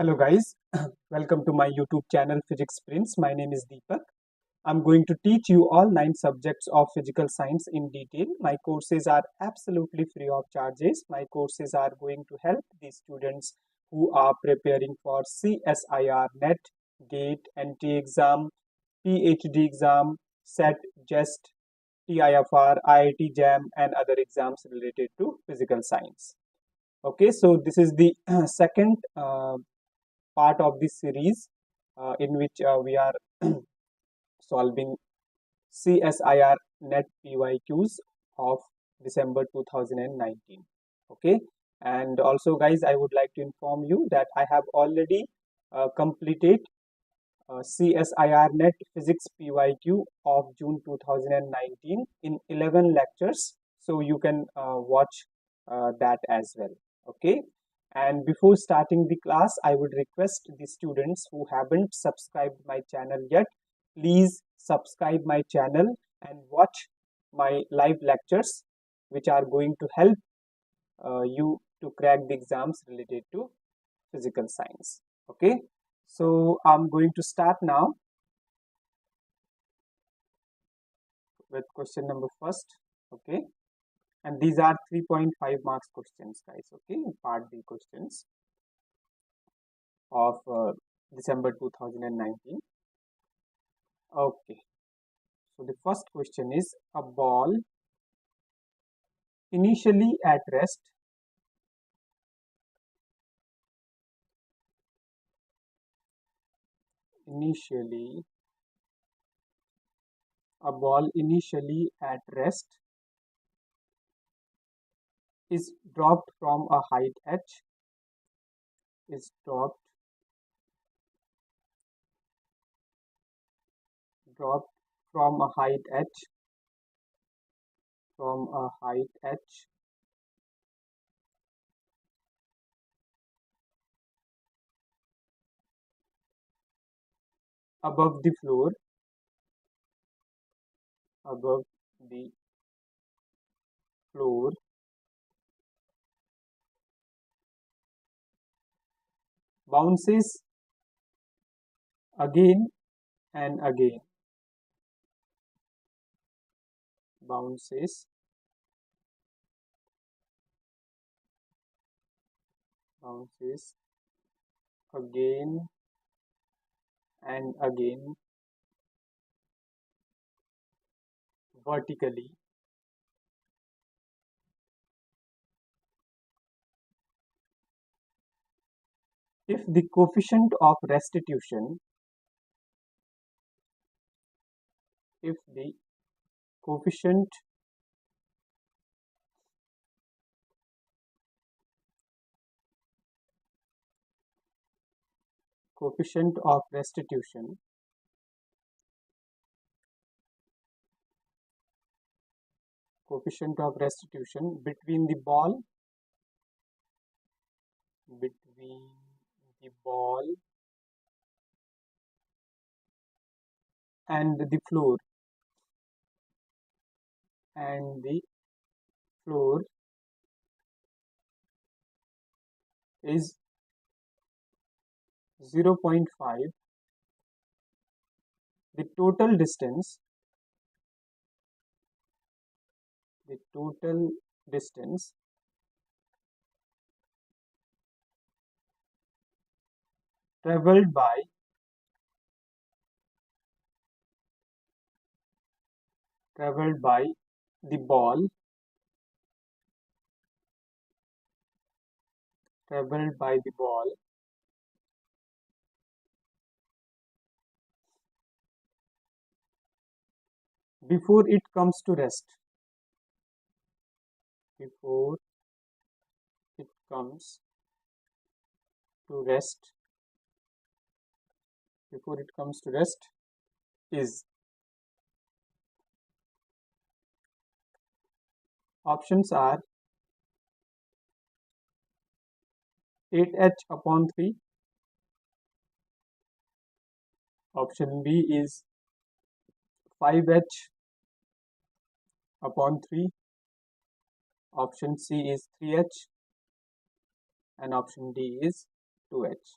Hello guys, welcome to my YouTube channel Physics Prince. My name is Deepak. I'm going to teach you all 9 subjects of physical science in detail. My courses are absolutely free of charges. My courses are going to help the students who are preparing for CSIR, NET, GATE, NT exam, PhD exam, SET, Jest, Tifr, IIT-Jam and other exams related to physical science. Okay, so this is the second part of this series in which we are solving CSIR NET PYQs of December 2019. Okay, and also guys, I would like to inform you that I have already completed CSIR NET Physics PYQ of June 2019 in 11 lectures, so you can watch that as well. Okay, and before starting the class, I would request the students who haven't subscribed my channel yet, please subscribe my channel and watch my live lectures, which are going to help you to crack the exams related to physical science. Okay, so I'm going to start now with question number first. Okay, and these are 3.5 marks questions, guys. Okay, part B questions of December 2019. Okay, so the first question is: a ball initially at rest initially at rest is dropped from a height h is dropped from a height h above the floor bounces again and again bounces again and again vertically if the coefficient of restitution if the coefficient of restitution between the ball and the floor is 0.5, the total distance traveled by the ball before it comes to rest is options are 8h upon 3, option B is 5h upon 3, option C is 3h and option D is 2h.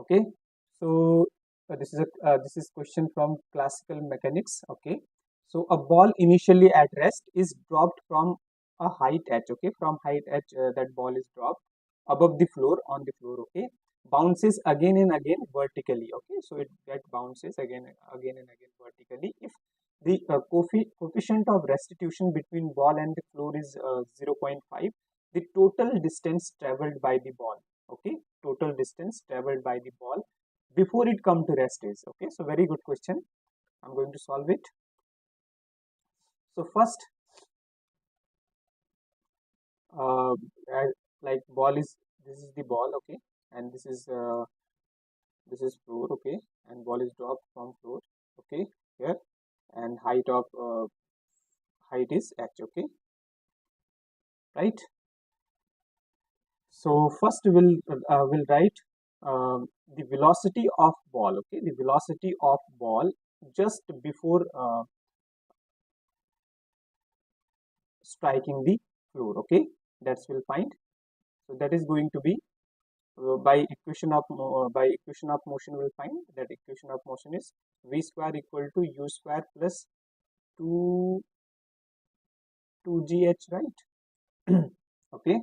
Okay, so this is question from classical mechanics. Okay, so a ball initially at rest is dropped from a height h. Okay, from height h, that ball is dropped above the floor, on the floor. Okay, bounces again and again vertically. Okay, so it bounces again and again vertically. If the coefficient of restitution between ball and the floor is 0.5, the total distance traveled by the ball, okay, total distance traveled by the ball before it come to rest is. Okay, so very good question. I'm going to solve it. So first, uh, like ball is, this is the ball. Okay, and this is floor. Okay, and ball is dropped from floor. Okay, here, and height is h. Okay, right. So first we'll write the velocity of ball. Okay, the velocity of ball just before striking the floor. Okay, that's we'll find. So that is going to be by equation of motion. We'll find that equation of motion is v square equal to u square plus 2 2gh, right? Okay,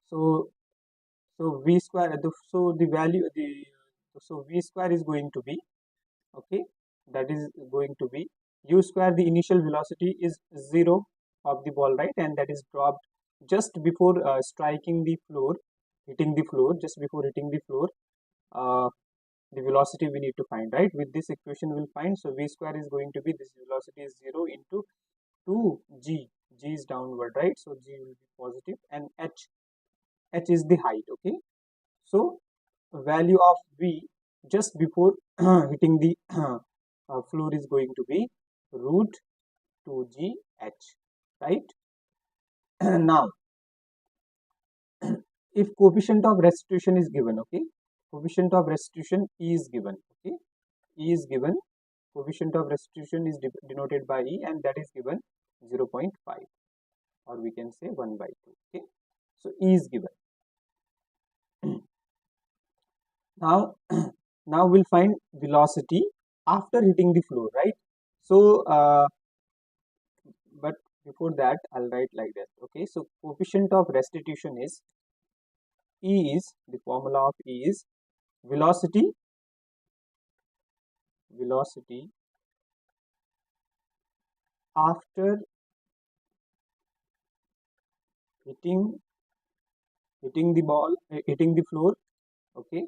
so v square, so the value, so v square is going to be, okay, that is going to be u square. The initial velocity is 0 of the ball, right, and that is dropped just before striking the floor, hitting the floor, just before hitting the floor. The velocity we need to find, right? With this equation we'll find. So v square is going to be, this velocity is 0 into 2g. G is downward, right? So g will be positive, and h is the height. Okay, so value of v just before hitting the floor is going to be root 2gh, right? Now if coefficient of restitution is given, okay, coefficient of restitution is given. Okay, e is given, coefficient of restitution is denoted by e, and that is given 0.5, or we can say 1/2. Okay, so e is given. Now now we'll find velocity after hitting the floor, right? So but before that I'll write like that. Okay, so coefficient of restitution is, e is, the formula of e is velocity after hitting the ball, hitting the floor. Okay,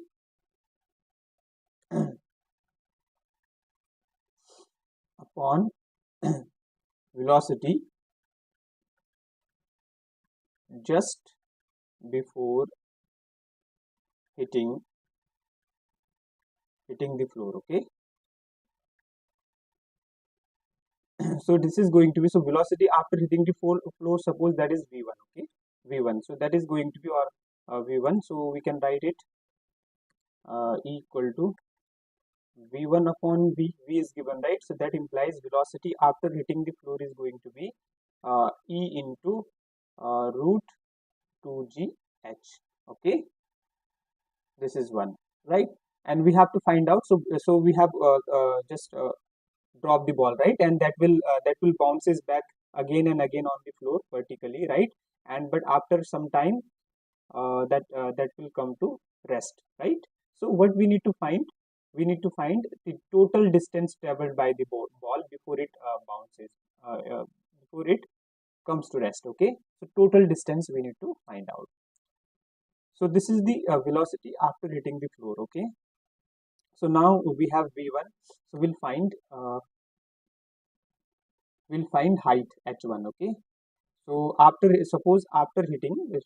upon velocity just before hitting the floor. Okay, so this is going to be, so velocity after hitting the floor, suppose that is v1. Okay, v1, so that is going to be our v1. So we can write it equal to v1 upon v. V is given, right? So that implies velocity after hitting the floor is going to be e into root 2gh. Okay, this is one, right? And we have to find out. So we have just drop the ball, right, and that will bounces back again and again on the floor vertically, right? And but after some time that will come to rest, right? So what we need to find, we need to find the total distance traveled by the ball before it bounces, before it comes to rest. Okay, so total distance we need to find out. So this is the velocity after hitting the floor. Okay, so now we have v1. So we'll find height h1. Okay, so after, suppose after hitting, we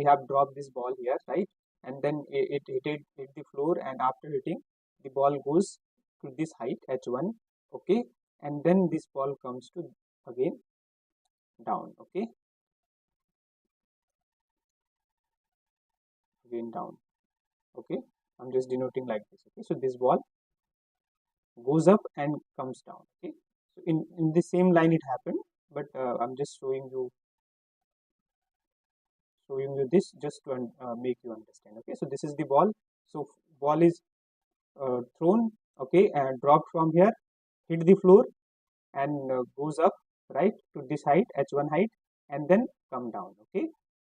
have dropped this ball here, right, and then it hit the floor, and after hitting, the ball goes to this height h1. Okay, and then this ball comes to again down. Okay, again down. Okay, I'm just denoting like this. Okay, so this ball goes up and comes down. Okay, so in the same line it happened, but I'm just showing showing you this just to make you understand. Okay, so this is the ball. So ball is thrown, okay, and dropped from here, hit the floor, and goes up, right, to this height, h1 height, and then come down. Okay,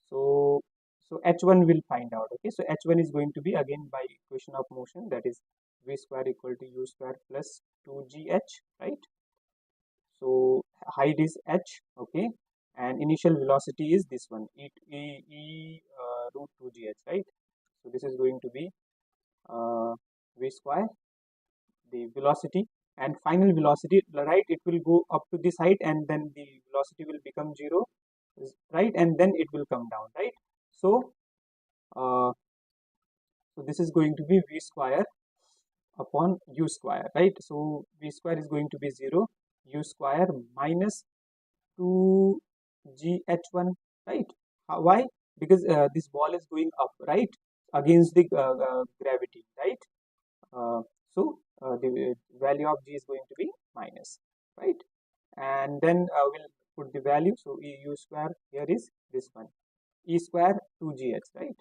so h1 will find out. Okay, so h1 is going to be again by equation of motion, that is v square equal to u square plus 2gh, right? So height is h, okay, and initial velocity is this one, root 2gh, right? So this is going to be v square, the velocity, and final velocity, right, it will go up to this height and then the velocity will become 0, right, and then it will come down, right? So so this is going to be v square upon u square, right? So v square is going to be 0, u square minus 2gh1, right? Why? Because this ball is going up, right, against the gravity, right? The value of g is going to be minus, right? And then we'll put the value. So u square here is this one, e square 2gh, right?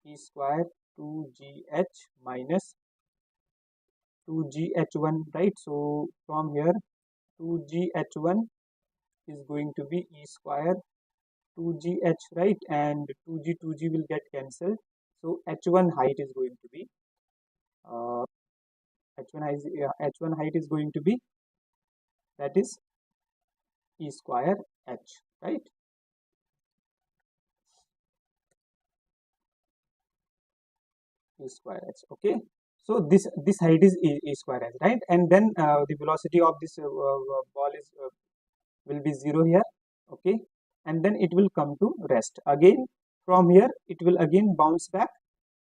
E square 2gh minus 2gh1, right? So from here 2gh1 is going to be e square 2gh, right? And 2g will get cancelled. So h1 height is going to be h1 height is going to be, that is e square h, right? E square h. Okay, so this height is e square h, right? And then the velocity of this ball is will be 0 here. Okay, and then it will come to rest again. From here it will again bounce back,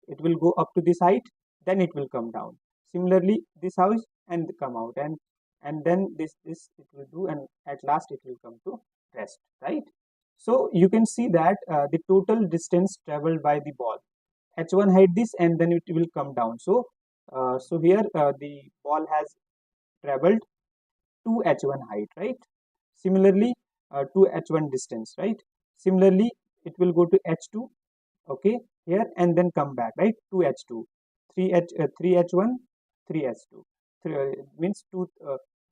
it will go up to this height, then it will come down. Similarly this house and come out, and then this it will do, and at last it will come to rest, right? So you can see that the total distance traveled by the ball, h1 height this, and then it will come down. So so here the ball has traveled 2 h1 height, right? Similarly 2 h1 distance, right? Similarly it will go to h2, okay, here, and then come back, right? 2 h2, 3 h1, 3 h2, 3 means 2,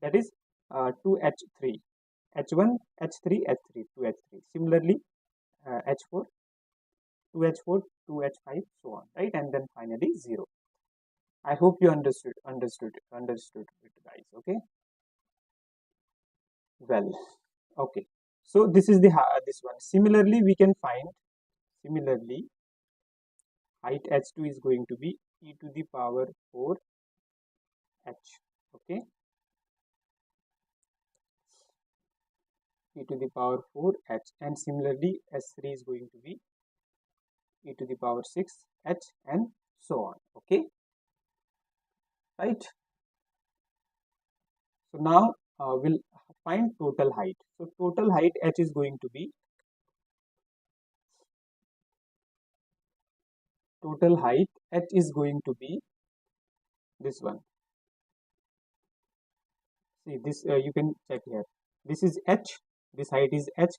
that is 2 h3, h1 h3 h3, 2 h3. Similarly h4, 2 h4, 2 h5, so on, right? And then finally 0. I hope you understood it, guys. Okay, well, okay, so this is the this one. Similarly we can find, similarly height h2 is going to be e to the power 4 h, okay, e to the power 4 h, and similarly s3 is going to be e to the power 6 h, and so on. Okay, right? So now we'll find total height. So total height h is going to be, total height h is going to be this one. See this, you can check here, this is h, this height is h,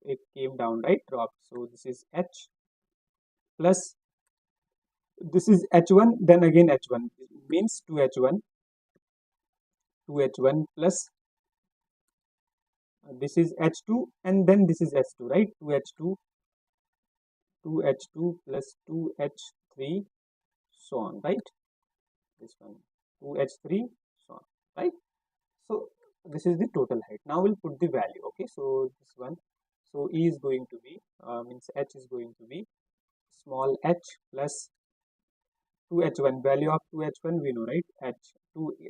it came down, right, dropped. So this is h plus this is h1, then again h1, means 2h1, 2h1 plus this is h2, and then this is h2, right? 2h2, 2h2 plus 2h3, so on, right? This one 2h3, so on, right? So this is the total height. Now we'll put the value. Okay, so this one, so e is going to be means h is going to be small h plus 2h1, value of 2h1 we know, right?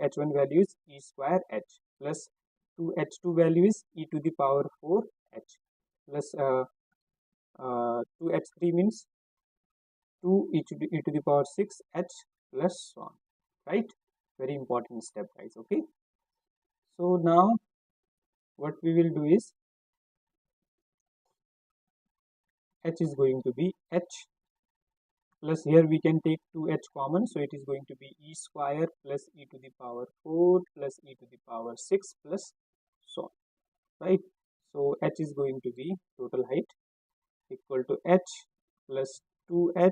h1 value is e square h plus 2h2 value is e to the power 4 h plus 2h3 means 2 e to the power 6 h plus so on, right? Very important step, guys. Okay, so now what we will do is h is going to be h plus, here we can take 2h common, so it is going to be e square plus e to the power 4 plus e to the power 6 plus so on, right? So h is going to be total height equal to h plus 2h.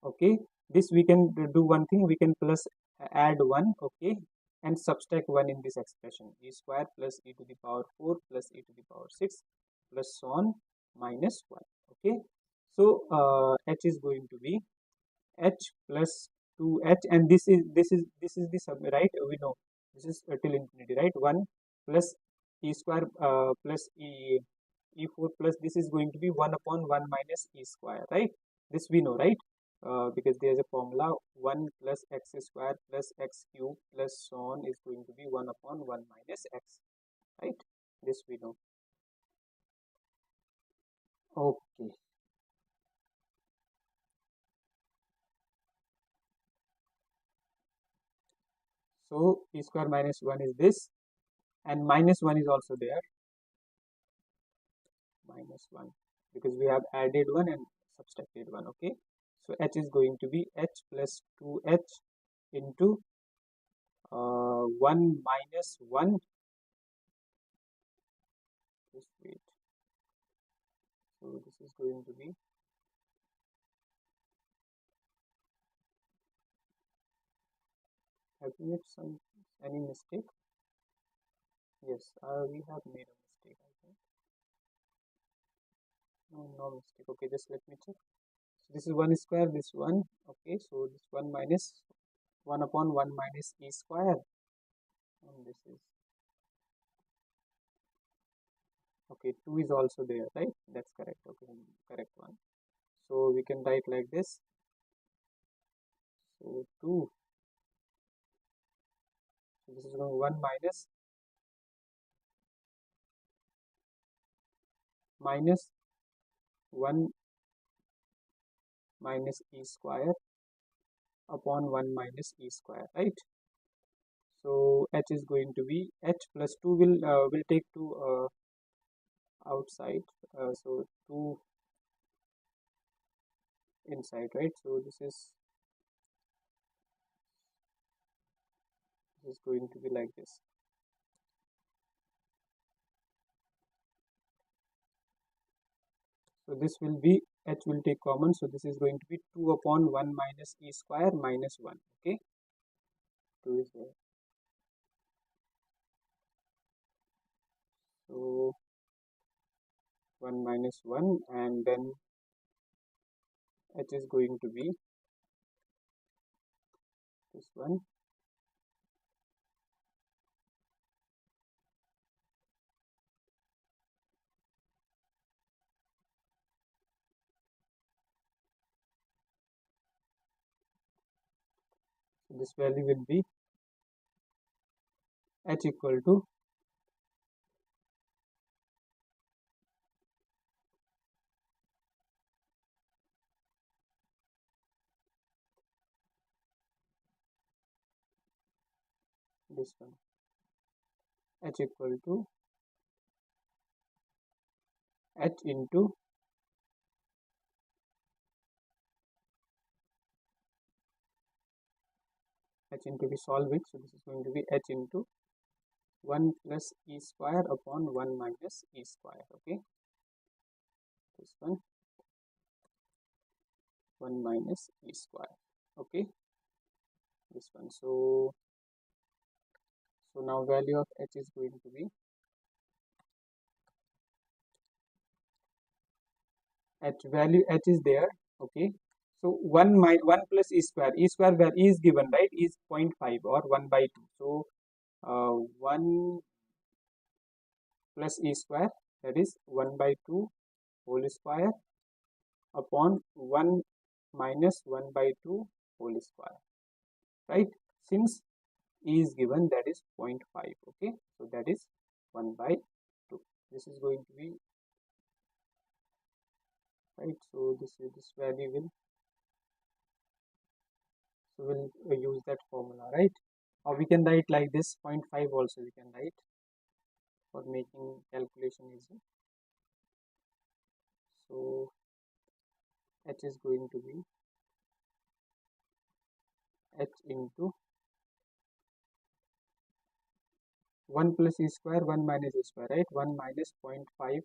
Okay, this we can do one thing, we can plus add 1, okay, and subtract 1 in this expression, e square plus e to the power 4 plus e to the power 6 plus so on minus 1. Okay, so h is going to be h plus 2h, and this is the sum, right? We know this is till infinity, right? 1 plus e square plus e4 plus this is going to be 1 upon 1 minus e square, right? This we know, right? Because there is a formula, 1 plus x square plus x cube plus so on is going to be 1 upon 1 minus x, right? This we know. Okay, so e square minus 1 is this, and minus 1 is also there, minus 1, because we have added 1 and subtracted 1. Okay, so h is going to be h plus 2h into 1 minus 1. Just wait. So this is going to be, have we made any mistake? Yes, we have made a mistake, I think. No mistake. Okay, just let me check. So this is 1 square, this 1. Okay, so this 1 minus 1 upon 1 minus e square, and this is, okay, 2 is also there, right? That's correct. Okay, correct one. So we can write like this. So 2. So this is going 1 minus 1 minus e square upon 1 minus e square, right? So h is going to be h plus 2 will take 2 outside, so 2 inside, right? So this is going to be like this. So this will be, h will take common, so this is going to be 2 upon 1 minus e square minus 1. Okay, 2 is there. So 1 minus 1, and then h is going to be this one. So this value will be h equal to this one, h equal to h into we solve it, so this is going to be h into 1 plus e square upon 1 minus e square. Okay, this one 1 minus e square. Okay, this one. So now value of h is going to be, h is there. Okay, so 1 plus e square, where e is given, right, is 0.5 or 1 by 2. So 1 plus e square, that is 1 by 2 whole square upon 1 minus 1 by 2 whole square, right? Since e is given, that is 0.5. Okay, so that is 1 by 2. This is going to be, right? So this value will, so we'll use that formula, right? Or we can write like this, 0.5 also we can write for making calculation easy. So h is going to be h into 1 plus e square, 1 minus e square, right? 1 minus 0.5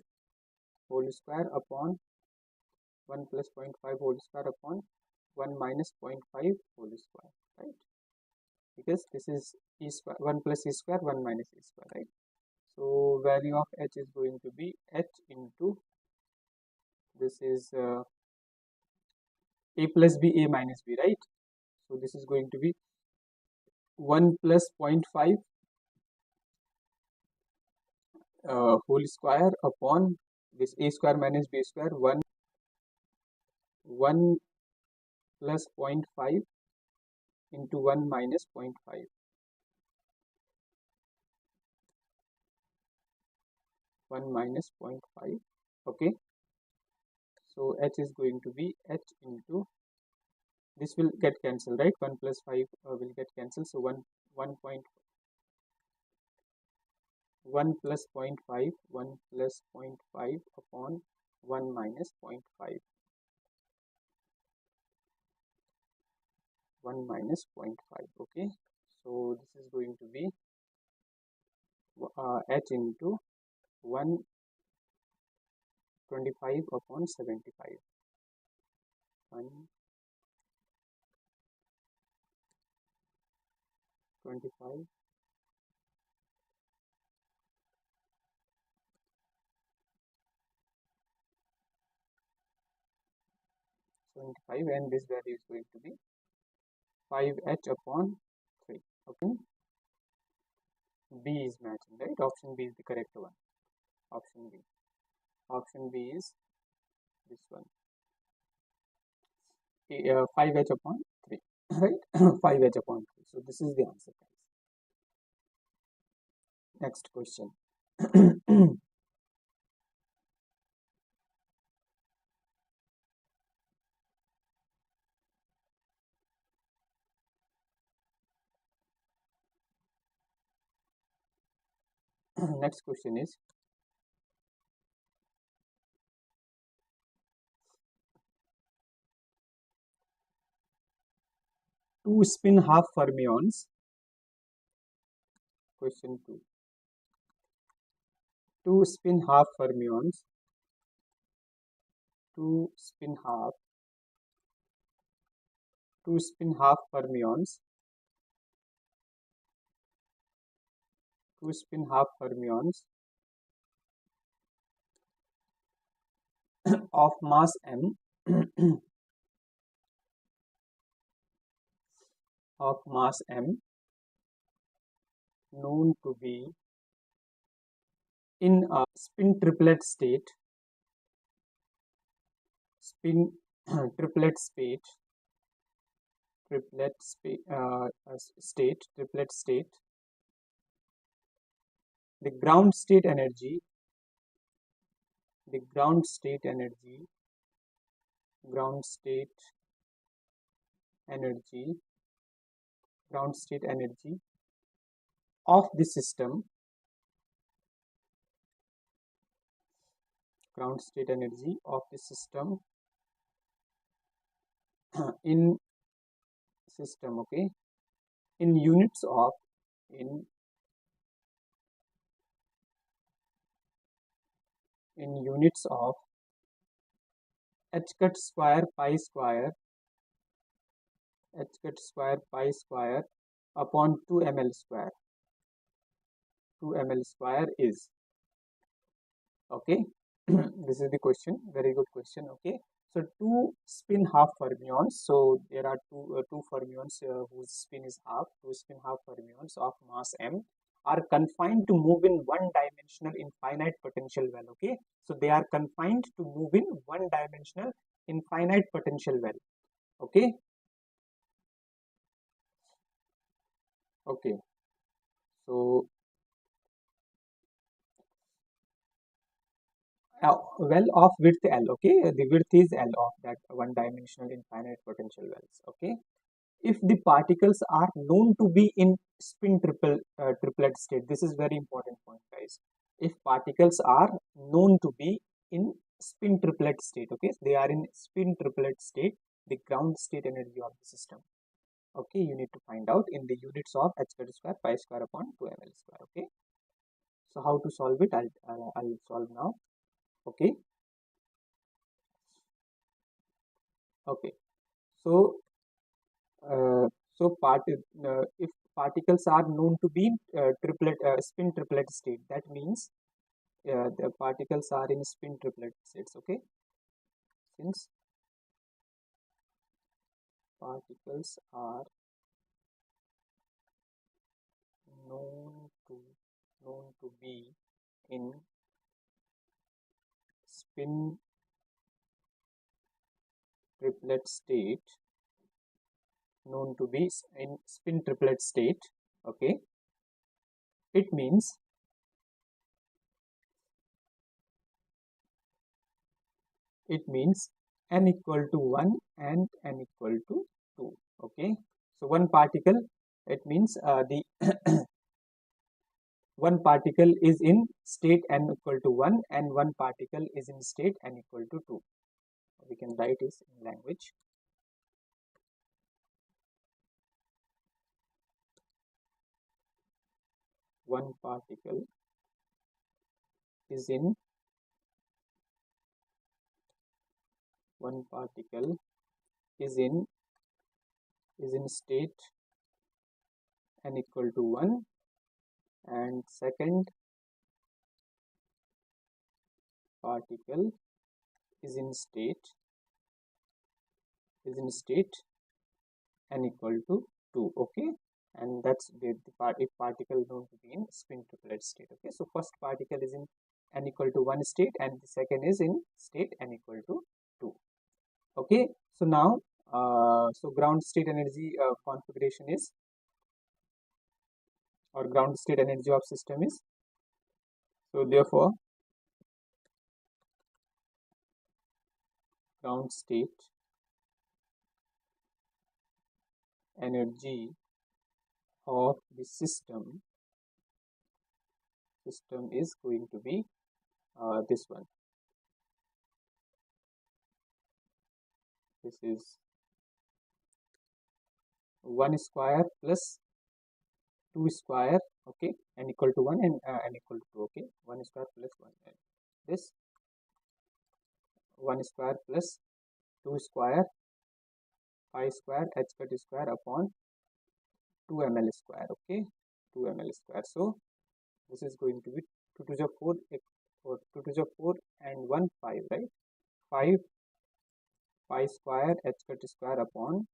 whole square upon 1 plus 0.5 whole square upon 1 minus 0.5 whole square, right? Because this is e square, 1 plus e square, 1 minus e square, right? So value of h is going to be h into, this is a plus b, a minus b, right? So this is going to be 1 plus 0.5 whole square upon this a square minus b square, 1 plus 0.5 into 1 minus 0.5, 1 minus 0.5. Okay, so h is going to be h into, this will get cancelled, right? 1 plus 5 will get cancelled, so 1 plus 0.5, 1 plus 0.5 upon 1 minus 0.5, 1 minus 0.5. Okay, so this is going to be h into 125 upon 75, 125 75, and this value is going to be 5h upon 3. Okay, B is matching, right? Option B is the correct one. Option B. Option B is this one. 5h upon 3, right? 5h upon 3. So this is the answer, guys. Next question. Next question is, two spin half fermions. Question 2. Two spin half fermions. Two spin half fermions. Two spin half fermions of mass m of mass m known to be in a spin triplet state, spin triplet state, triplet state, the ground state energy, ground state energy of the system, ground state energy of the system in system, okay, in units of, in units of h cut square pi square, h cut square pi square upon 2 ml square, 2 ml square is, okay. This is the question, very good question. Okay, so two spin half fermions, so there are two fermions whose spin is half, two spin half fermions of mass m are confined to move in one dimensional infinite potential well. Okay, so they are confined to move in one dimensional infinite potential well. Okay, okay, so well of width L, okay, the width is L of that one dimensional infinite potential wells. Okay, if the particles are known to be in spin triplet state, this is very important point, guys. If particles are known to be in spin triplet state, okay, they are in spin triplet state, the ground state energy of the system, okay, you need to find out in the units of h square pi square upon 2 ml square. Okay, so how to solve it? I'll solve now. Okay, Okay, so if particles are known to be spin triplet state, that means the particles are in spin triplet states. Okay, since particles are known to be in spin triplet state, okay, it means n equal to 1 and n equal to 2. Okay, so one particle, it means the one particle is in state n equal to 1 and one particle is in state n equal to 2. We can write this in language. One particle is in state n equal to 1 and second particle is in state n equal to 2. Okay, and that's the particle known to be in spin triplet state. Okay, so first particle is in n equal to 1 state and the second is in state n equal to 2. Okay, so now so ground state energy configuration is, or ground state energy of system is, so therefore ground state energy of the system is going to be this one. This is 1 square plus 2 square, okay, n equal to 1 and n equal to 2. Okay, 1 square plus 1, and this 1 square plus 2 square pi square h cut square upon 2 ml square. Okay, 2 ml square. So this is going to be 2 to the 4 or 2 to the 4 and 1 5, right? 5 pi square h cut square upon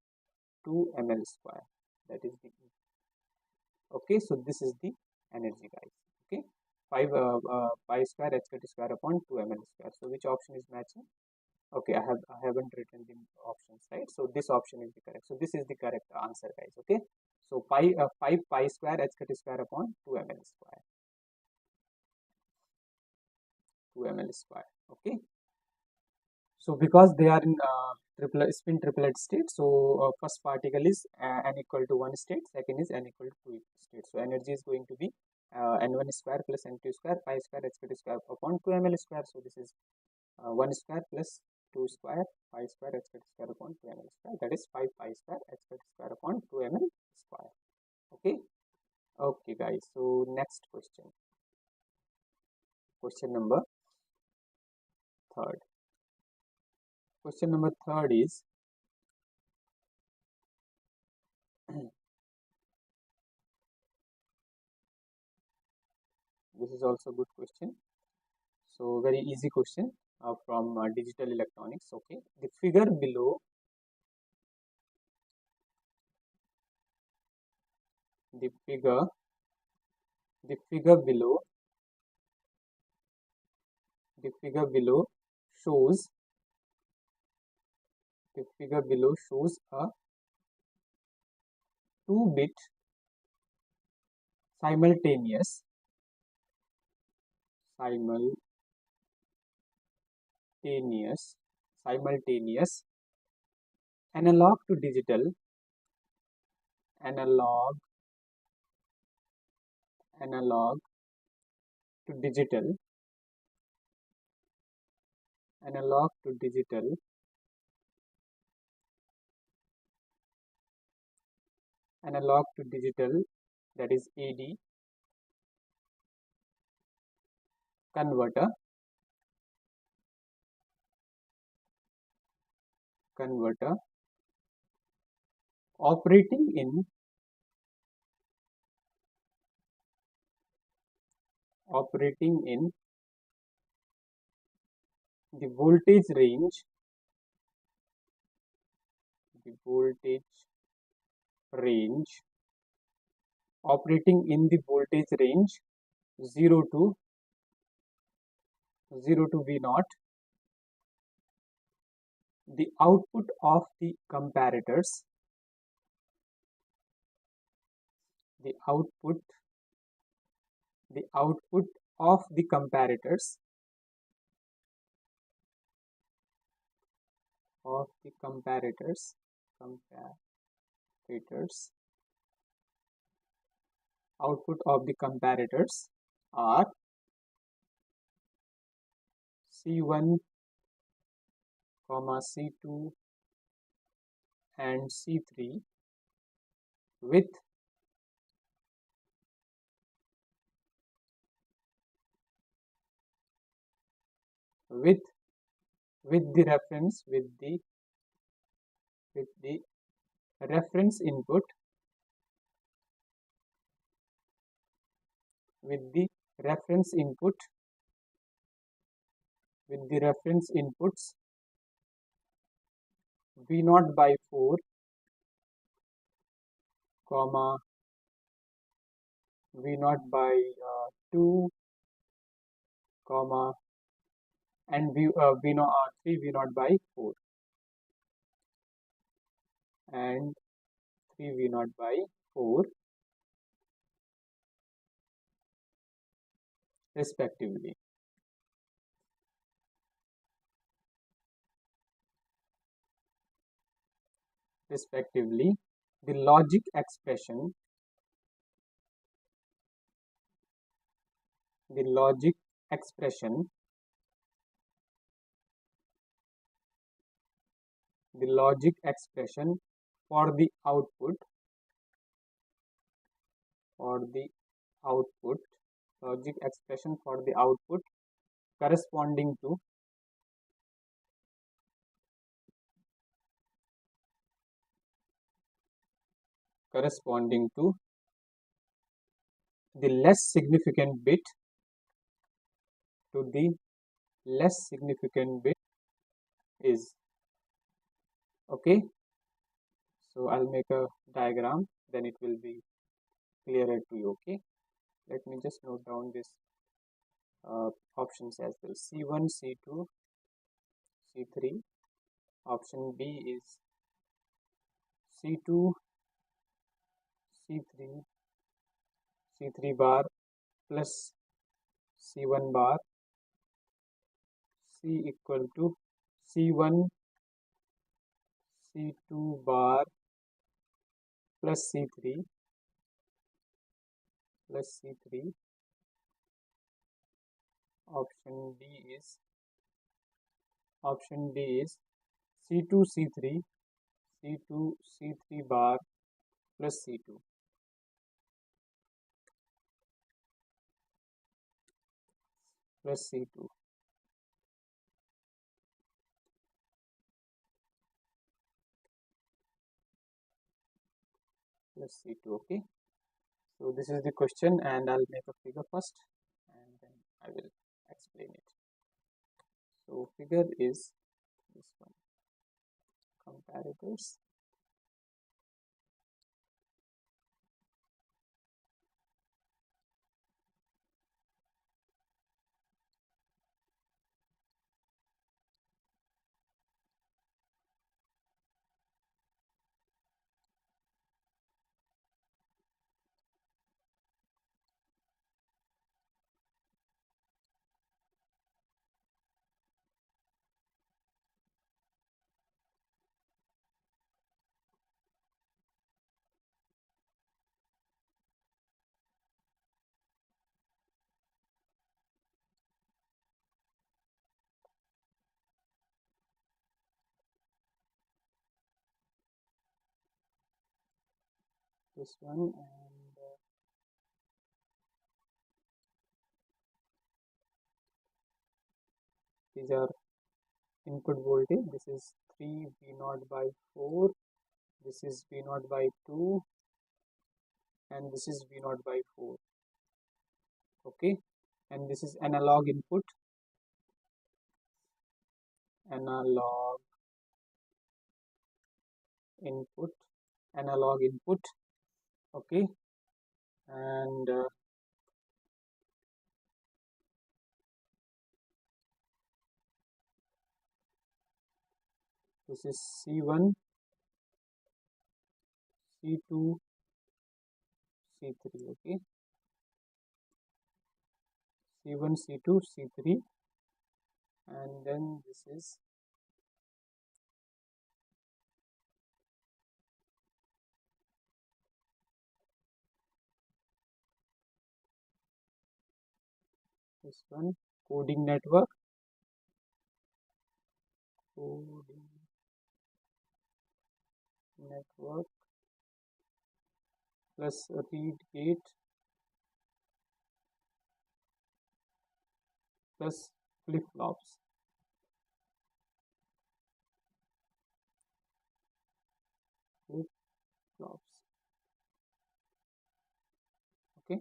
2 ml square. That is the, okay, so this is the energy, guys. Okay, 5 pi square h cut square upon 2 ml square. So which option is matching? Okay, I haven't written the options, right? So this option is the correct. So this is the correct answer, guys. Okay, so 5 pi square h cut square upon 2 ml square. 2 ml square. Okay, so because they are in spin triplet state, so first particle is n equal to 1 state, second is n equal to 2 state. So energy is going to be n1 square plus n2 square pi square h cut square upon 2 ml square. So this is 1 square plus 2 square pi square h cut square upon 2 ml square. That is 5 pi square h cut square upon 2 ml square. Okay, okay, guys. So next question. Question number third. Question number third is this is also a good question. So very easy question from digital electronics. Okay, the figure below, the figure below shows a 2-bit simultaneous analog to digital that is AD converter converter operating in the voltage range, operating in the voltage range 0 to V naught. The output of the comparators, the output of the comparators output of the comparators are C1, C2 and C3 with the reference input, inputs V naught by 4, V naught by 2, and V naught 3 V naught by 4 and 3 V naught by 4 respectively. The logic expression for the output corresponding to the less significant bit is okay. So I'll make a diagram, then it will be clearer to you. Okay, let me just note down this options as well: C1, C2, C3. Option B is C2, C3 bar plus C1 bar, C equal to C1, C2 bar plus C3 Option D is C2, C3 bar plus C2 plus C2. Okay, so this is the question, and I'll make a figure first and then I will explain it. So figure is this one: comparators. This one, and these are input voltage. This is 3 V0 by 4, this is V0 by 2, and this is V0 by 4. Okay, and this is analog input, analog input, analog input. Okay, and this is C1, C2, C3. Okay, C1, C2, C3, and then this is this one, coding network, coding network plus read gate plus flip-flops. Flip-flops. Okay,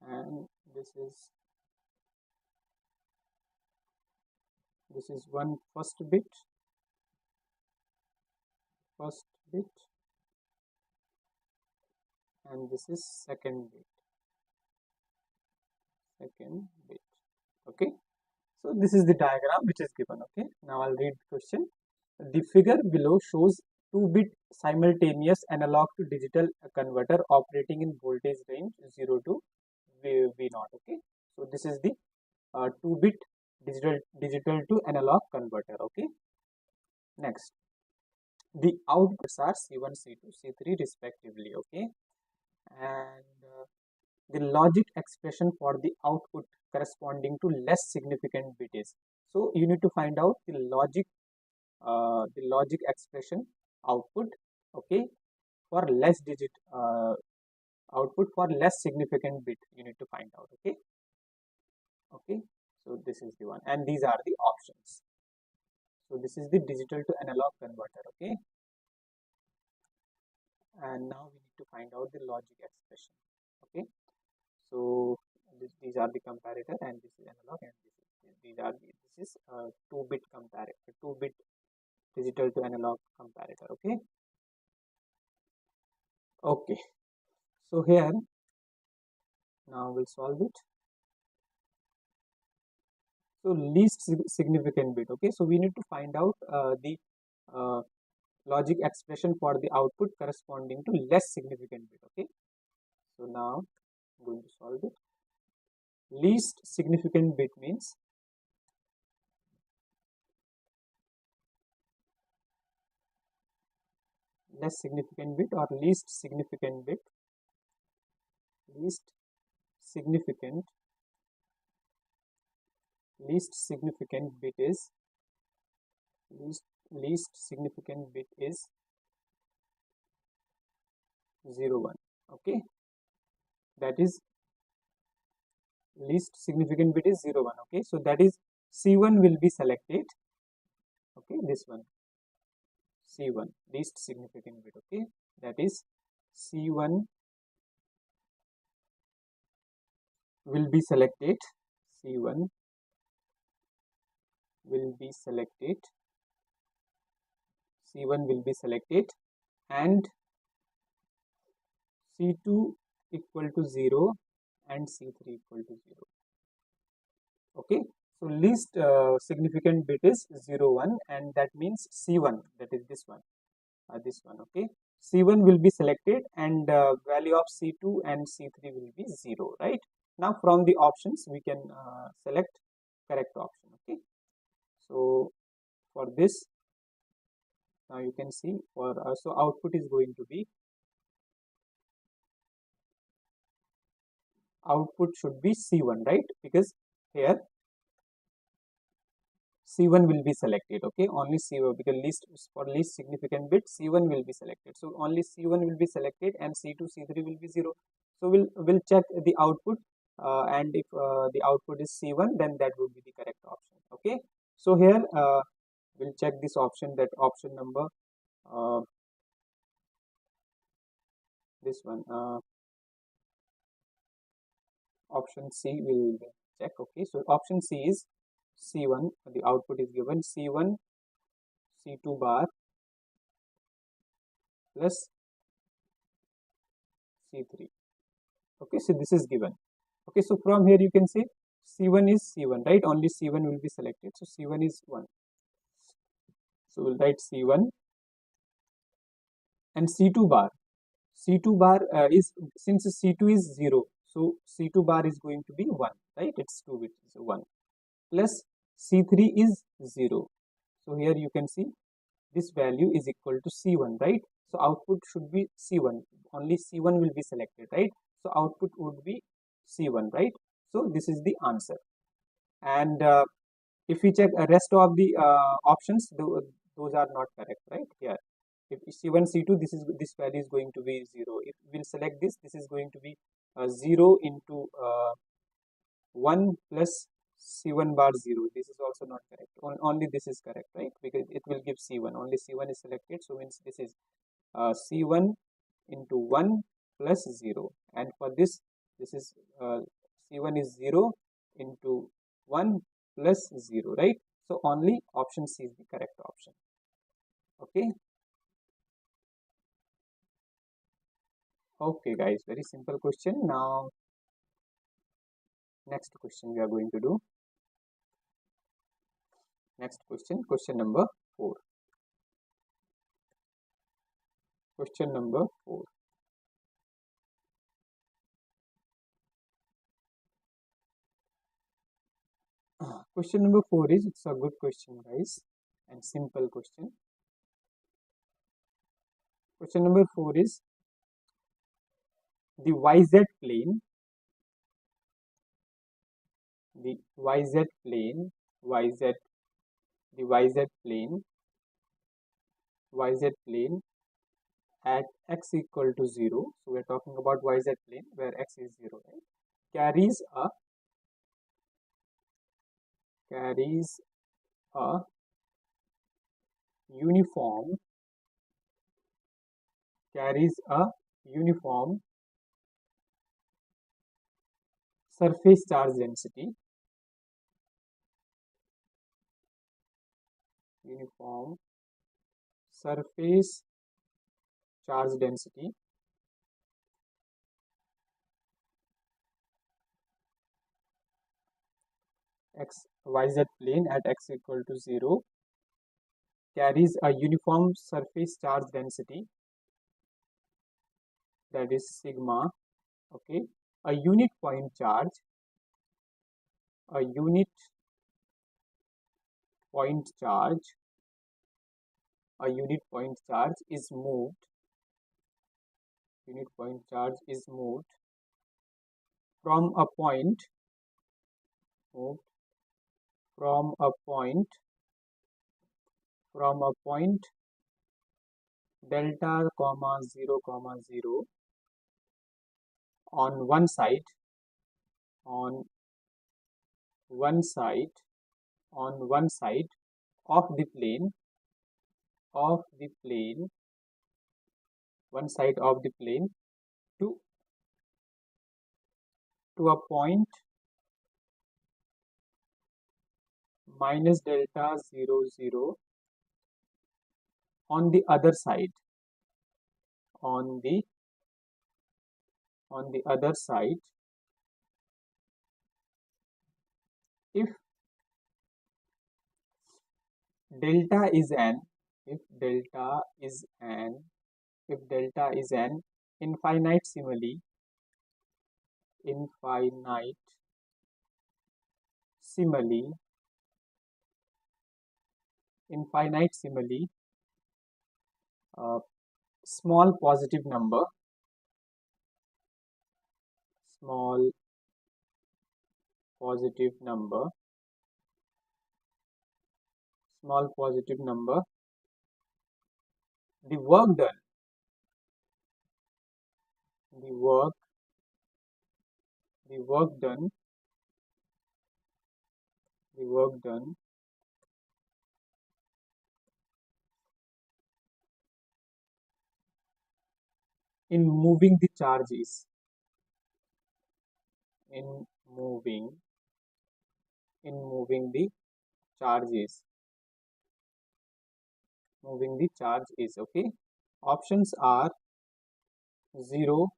and this is one first bit, and this is second bit. Okay, so this is the diagram which is given. Okay, now I'll read the question. The figure below shows 2-bit simultaneous analog to digital converter operating in voltage range 0 to V0. Okay, so this is the 2-bit digital to analog converter. Okay, next, the outputs are C1, C2, C3 respectively. Okay, and the logic expression for the output corresponding to less significant bit is. So you need to find out the logic expression output. Okay, for less digit output for less significant bit you need to find out. Okay, okay, so this is the one, and these are the options. So this is the digital to analog converter. Okay, and now we need to find out the logic expression. Okay, so these are the comparator, and this is analog, and this is 2-bit comparator, 2-bit digital to analog comparator. Okay, okay, so here now we'll solve it. So least significant bit. Okay, so we need to find out the logic expression for the output corresponding to less significant bit. Okay, so now I'm going to solve it. Least significant bit means less significant bit or least significant bit. Least significant bit is least significant bit is 0, 1. Okay, that is least significant bit is 0, 1. Okay, so that is C1 will be selected. Okay, this one, C1, least significant bit. Okay, that is C1 will be selected. C1 will be selected. C1 will be selected, and C2 equal to 0 and C3 equal to 0. Okay, so least significant bit is 0, 1, and that means C1, that is this one. Okay, C1 will be selected, and value of C2 and C3 will be 0, right? Now from the options we can select correct option. Okay, so for this, now you can see for so output is going to be, output should be C1, right? Because here C1 will be selected. Okay, only C1, because for least significant bit C1 will be selected, so only C1 will be selected, and C2, C3 will be 0. So we'll check the output, and if the output is C1, then that would be the correct option. Okay, so here we'll check this option, that option number, this one, option C will check. Okay, so option C is C1, the output is given C1 C2 bar plus C3. Okay, so this is given. Okay, so from here you can see C1 is C1, right? Only C1 will be selected. So C1 is 1. So we'll write C1 and C2 bar. C2 bar is, since C2 is 0, so C2 bar is going to be 1, right? It's 2 bits, so 1 plus C3 is 0. So here you can see this value is equal to C1, right? So output should be C1. Only C1 will be selected, right? So output would be C1, right? So this is the answer. And if we check the rest of the options, those are not correct, right? Here, if C1, C2, this value is going to be 0. If we'll select this, this is going to be 0 into 1 plus C1 bar 0. This is also not correct. Only this is correct, right? Because it will give C1. Only C1 is selected, so means this is C1 into 1 plus 0. And for this is C1 is 0 into 1 plus 0, right? So only option C is the correct option. Okay. Okay, guys, very simple question. Now, next question we are going to do. Next question, question number 4. Question number 4. Question number 4 is, it's a good question, guys, and simple question. Question number 4 is, the YZ plane, the YZ plane, the YZ plane at x equal to 0. So we're talking about YZ plane where x is 0, right? Carries a uniform surface charge density, uniform surface charge density YZ plane at x equal to 0 carries a uniform surface charge density, that is sigma. Okay, a unit point charge is moved from a point delta comma 0 on one side of the plane to a point minus delta 0 on the other side, if delta is an infinite simile small positive number the work done in moving the charges, in moving the charges, moving the charge is, okay. Options are 0,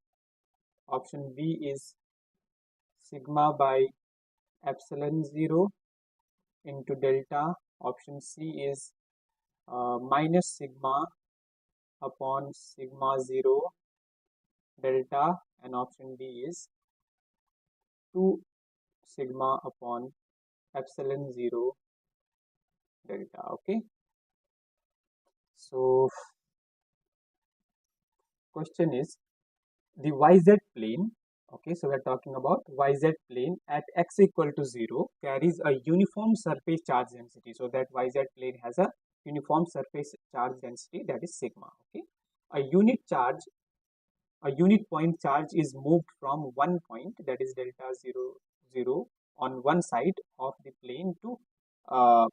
option B is sigma by epsilon 0 into delta, option C is minus sigma upon sigma 0 delta, and option D is 2 sigma upon epsilon 0 delta. Okay, so question is the YZ plane. Okay, so we are talking about YZ plane at x equal to 0 carries a uniform surface charge density. So that YZ plane has a uniform surface charge density, that is sigma. Okay, a unit point charge is moved from one point, that is delta 0 0 on one side of the plane to a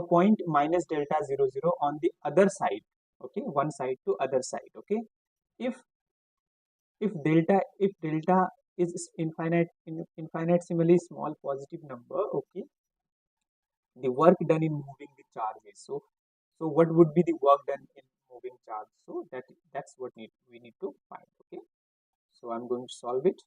point minus delta 0 0 on the other side. Okay, one side to other side. Okay, if delta is infinitesimally small positive number, okay, the work done in moving the charges. So what would be the work done in moving charge? So that's what we need to find. Okay, so I'm going to solve it.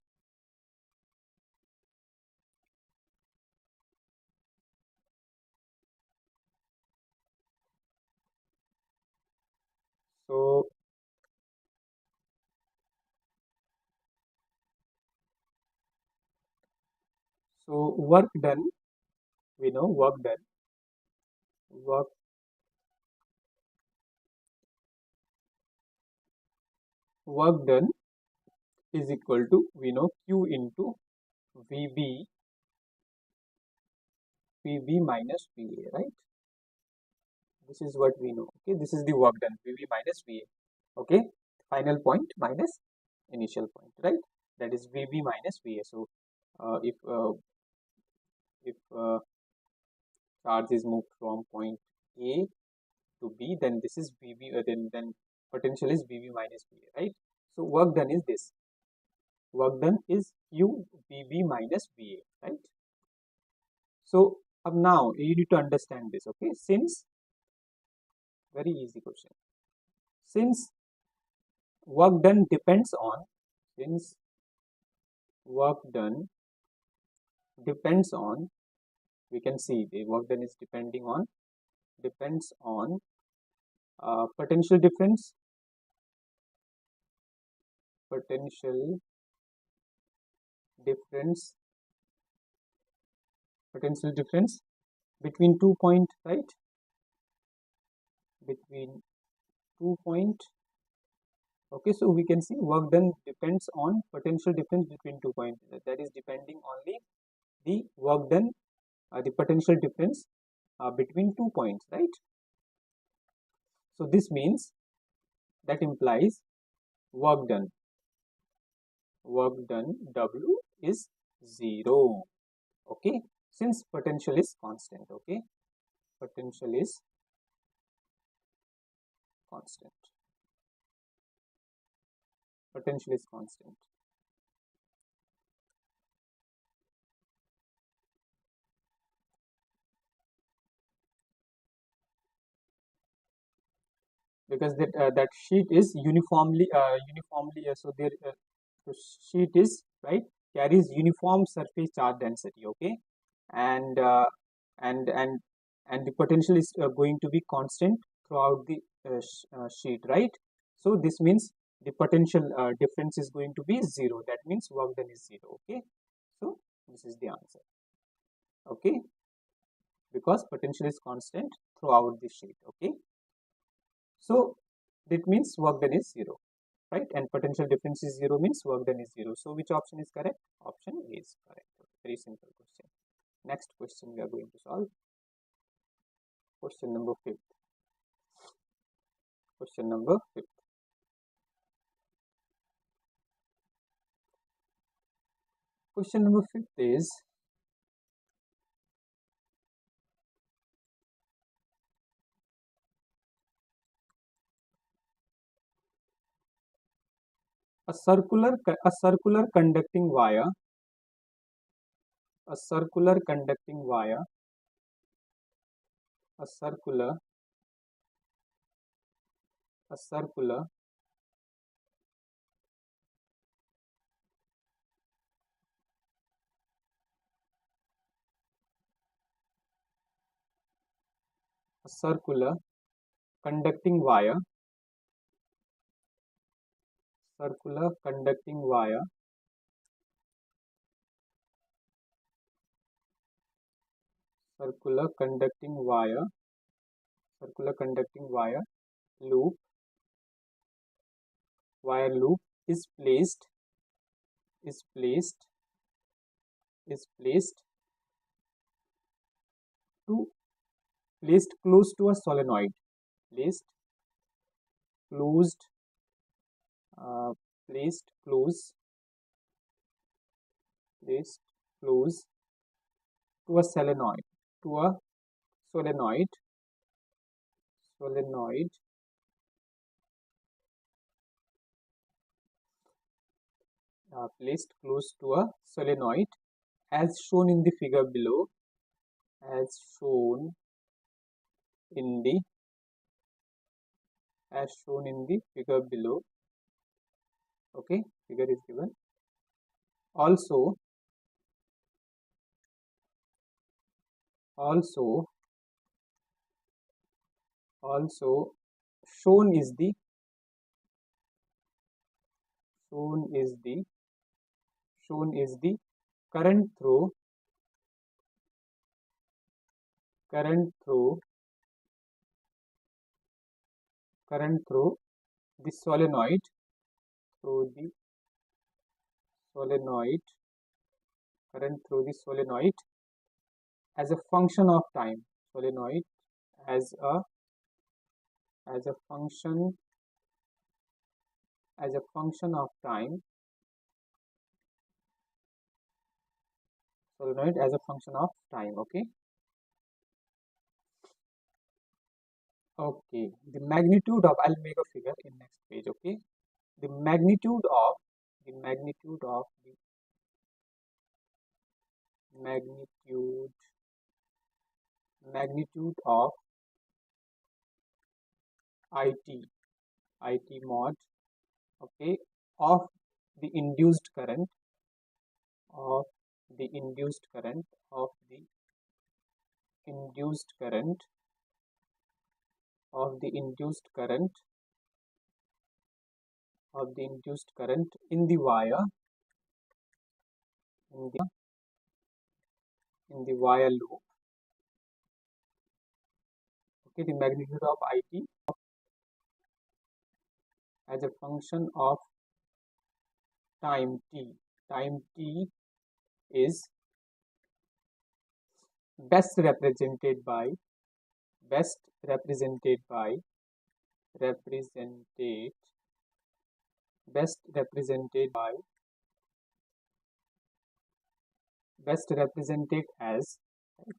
So work done, we know work done is equal to, we know, Q into VB minus VA, right? This is what we know. Okay, this is the work done, VB minus VA. Okay, final point minus initial point, right? That is VB minus VA. So if charge is moved from point A to B, then this is VB, then potential is VB minus VA, right? So work done is this. Work done is Q VB minus VA, right? So now you need to understand this. Okay, since, very easy question, since work done depends on, we can see the work done is depends on potential difference between 2 points, right? Between 2 points. Okay, so we can see work done depends on potential difference between 2 points. That is depending only the work done, the potential difference between 2 points, right? So this means, that implies work done W is 0. Okay, since potential is constant. Okay, potential is constant. Because that sheet is uniformly so there the sheet is, right, carries uniform surface charge density. Okay, and and and and the potential is going to be constant throughout the sheet, right? So this means the potential difference is going to be 0. That means work done is 0. Okay, so this is the answer. Okay, because potential is constant throughout the sheet. Okay, so that means work done is 0, right? And potential difference is 0 means work done is 0. So which option is correct? Option A is correct. Very simple question. Next question we are going to solve. Question number 5. Question number 5. Question number 5 is, a circular conducting wire, a circular conducting wire, a circular a circular a circular conducting wire, circular conducting wire, circular conducting wire, circular conducting loop, wire loop is placed is placed is placed to placed close to a solenoid, placed closed placed close placed close to a solenoid, to a solenoid solenoid placed close to a solenoid as shown in the figure below, as shown in the figure below. Okay, figure is given. Also shown is the current through the solenoid, current through the solenoid as a function of time, solenoid as a function of time, solenoid as a function of time. Okay, the magnitude of, I'll make a figure in next page. Okay, the magnitude of the magnitude of IT mod, okay, of the induced current of the induced current of the induced current of the induced current of the induced current in the wire, in the wire loop. Okay, the magnitude of IT as a function of time t. Time t is best represented by best represented by represented best represented by best represented as, right?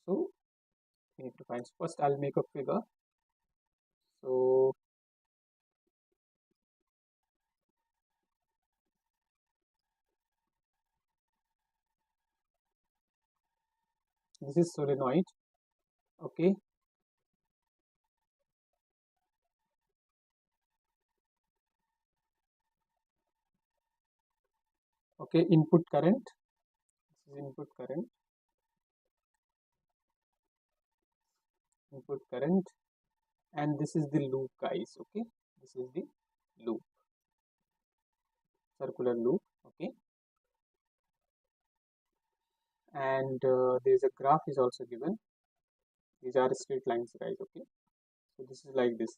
So we need to find, first I'll make a figure. So this is solenoid. Okay, okay, input current, this is input current, and this is the loop, guys. Okay, this is the loop, circular loop. Okay, and there's a graph is also given. These are straight lines, guys. Okay, so this is like this.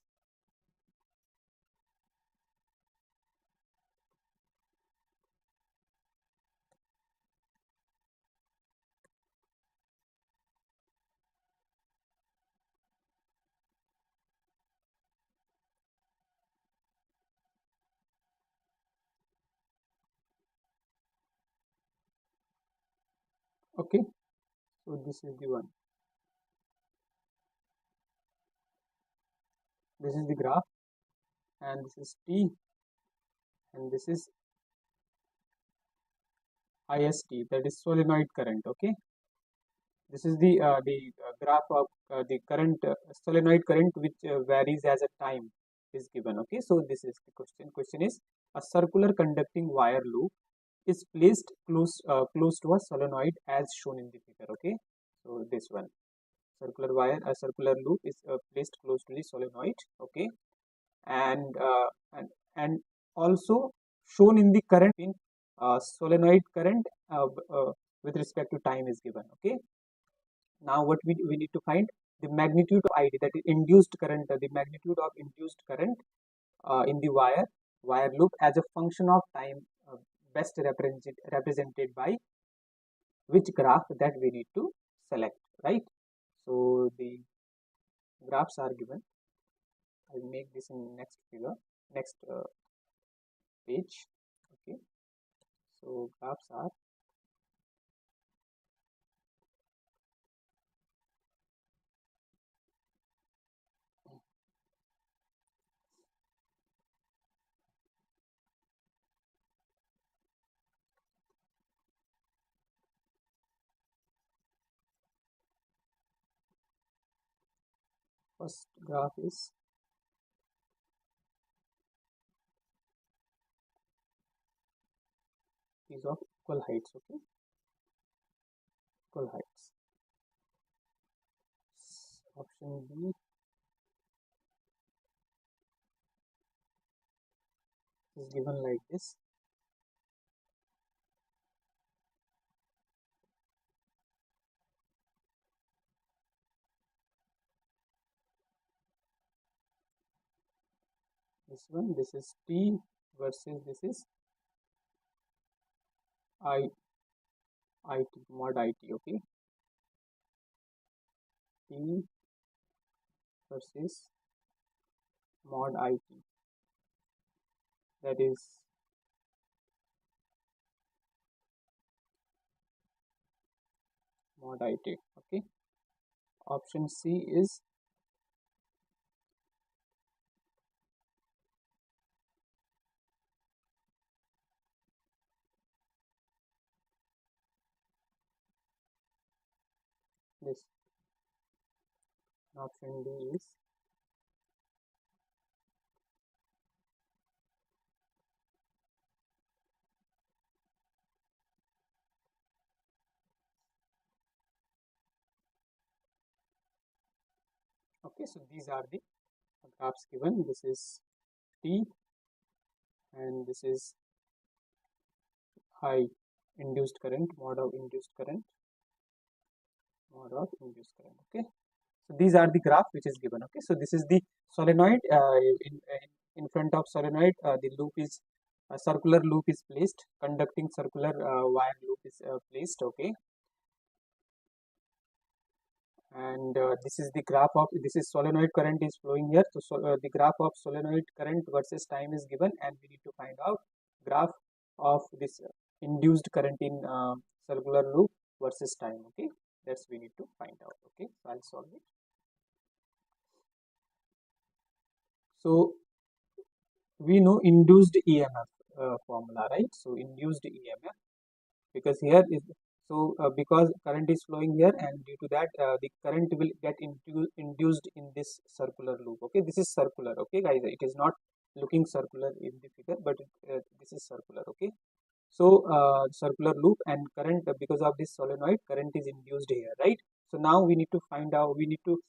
Okay, so this is the one, this is the graph, and this is T, and this is IST, that is solenoid current. Okay, this is the graph of the current, solenoid current, which varies as a time is given. Okay, so this is the question. Question is, a circular conducting wire loop is placed close to a solenoid as shown in the figure. Okay, so this one, circular wire, a circular loop is placed close to the solenoid. Okay, and and also shown in the current in solenoid current with respect to time is given. Okay, now what we need to find the magnitude of ID, that is induced current, the magnitude of induced current in the wire loop as a function of time, best represented by which graph that we need to select, right? So the graphs are given. I'll make this in next figure, next page. Okay, so graphs are first graph is of equal heights. Okay, equal heights. Option B is given like this. This one, this is T versus this is IT, mod IT. Okay, T versus mod IT, that is mod IT. Okay, option C is this. Option D is okay. So these are the graphs given. This is T and this is high induced current, mod of induced current, mod of induced current. Okay, so these are the graph which is given. Okay, so this is the solenoid. In front of solenoid, the loop is a circular loop is placed, conducting circular wire loop is placed. Okay, and this is the graph of, this is solenoid current is flowing here. So, the graph of solenoid current versus time is given, and we need to find out graph of this induced current in circular loop versus time. Okay, that's we need to find out. Okay, so I'll solve it. So we know induced EMF formula, right? So induced EMF, because here is, so because current is flowing here, and due to that the current will get induced in this circular loop. Okay, this is circular. Okay guys, it is not looking circular in the figure, but this is circular. Okay, so circular loop and current, because of this solenoid, current is induced here, right? So now we need to find out, we need to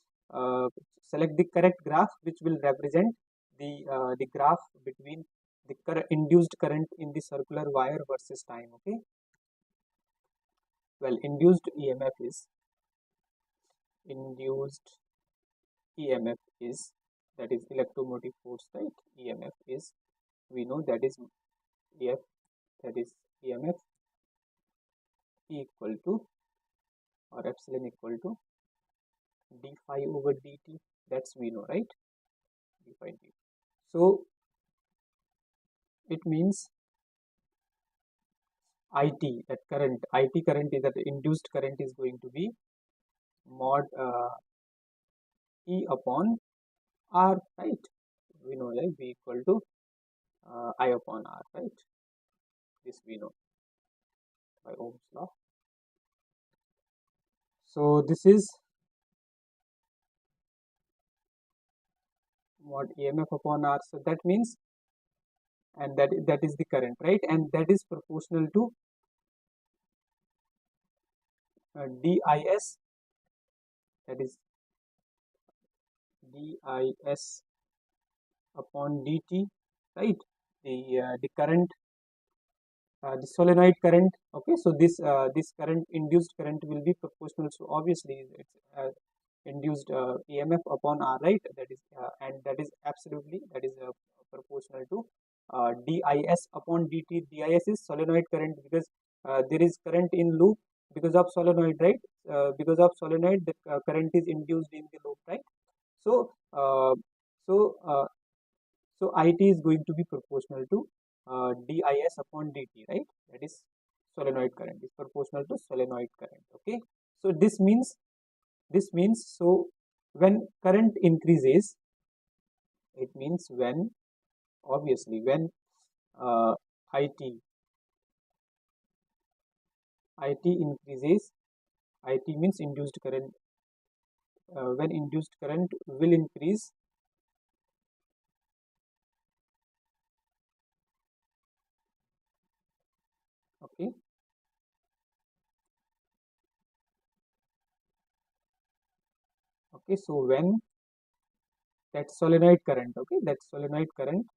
select the correct graph which will represent the graph between the induced current in the circular wire versus time. Okay, well, induced EMF is that is electromotive force, right? EMF is, we know that is EF, that is EMF equal to, or epsilon equal to d phi over dt. That's we know, right? D phi dt. So it means IT, that current, IT current is, that induced current is going to be mod E upon R, right? we know like V equal to I upon R, right? This we know by Ohm's law. So this is what EMF upon R. So that means, and that is the current, right? And that is proportional to DIS, that is DIS upon dt, right? The current, the solenoid current. Okay, so this current, induced current, will be proportional. So obviously it's induced EMF upon R, right? That is and that is absolutely, that is proportional to DIS upon dt. DIS is solenoid current, because there is current in loop because of solenoid, right? Because of solenoid, the current is induced in the loop, right? So so uh, so IT is going to be proportional to DIS upon dt, right? That is solenoid current is proportional to solenoid current. Okay, so this means so when current increases, it means when, obviously when uh, IT increases, IT means induced current. When induced current will increase, okay, okay, so when that solenoid current, okay, that solenoid current,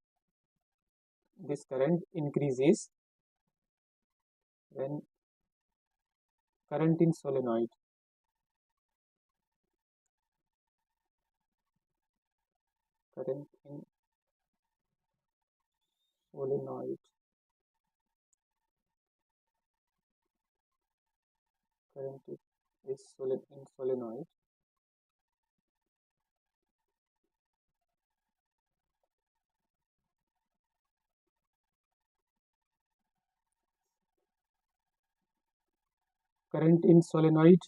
this current increases, when current in solenoid, current in solenoid, current is in solenoid,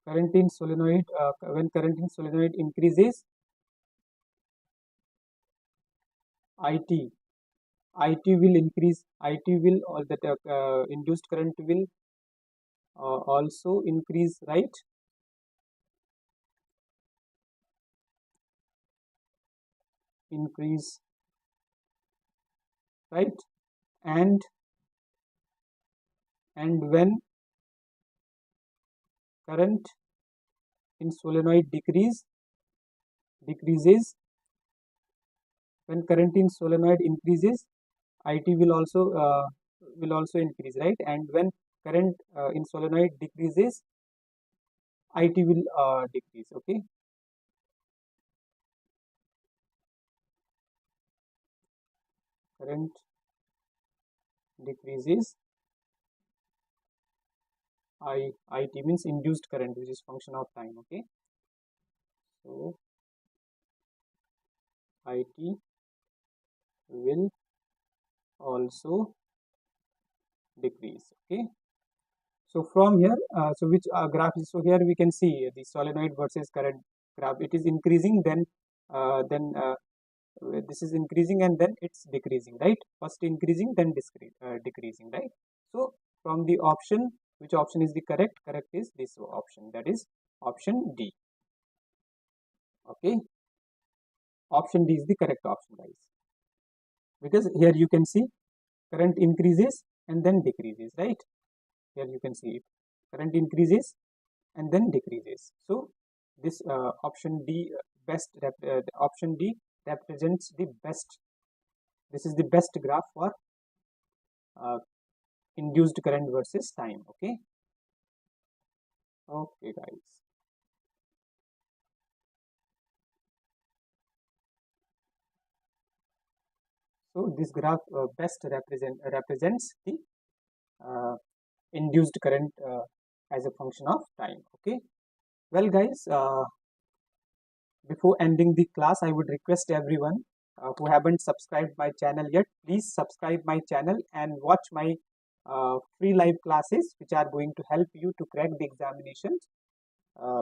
current in solenoid, when current in solenoid increases, IT will increase, IT will, all that induced current will also increase, right? Increase, right? And when current in solenoid decreases, when current in solenoid increases, IT will also increase, right? And when current in solenoid decreases, IT will decrease. Okay, current decreases, IT means induced current, which is function of time. Okay, so IT will also decrease. Okay, so from here, so which graph is, so here we can see the solenoid versus current graph. It is increasing, then this is increasing, and then it's decreasing, right? First increasing, then decreasing, right? So from the option, which option is the correct is this option, that is option D. Okay, option D is the correct option, guys, because here you can see current increases and then decreases, right? Here you can see current increases and then decreases. So this option D, option D represents the best. This is the best graph for uh, induced current versus time. Okay, okay, guys. So this graph best represents the uh, induced current as a function of time. Okay, well, guys, before ending the class, I would request everyone who haven't subscribed my channel yet, please subscribe my channel and watch my free live classes, which are going to help you to crack the examinations uh,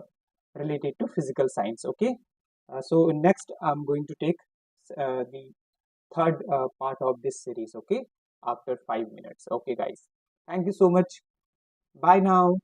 related to physical science. Okay, So next I'm going to take the third part of this series, okay, after 5 minutes. Okay guys, thank you so much. Bye now.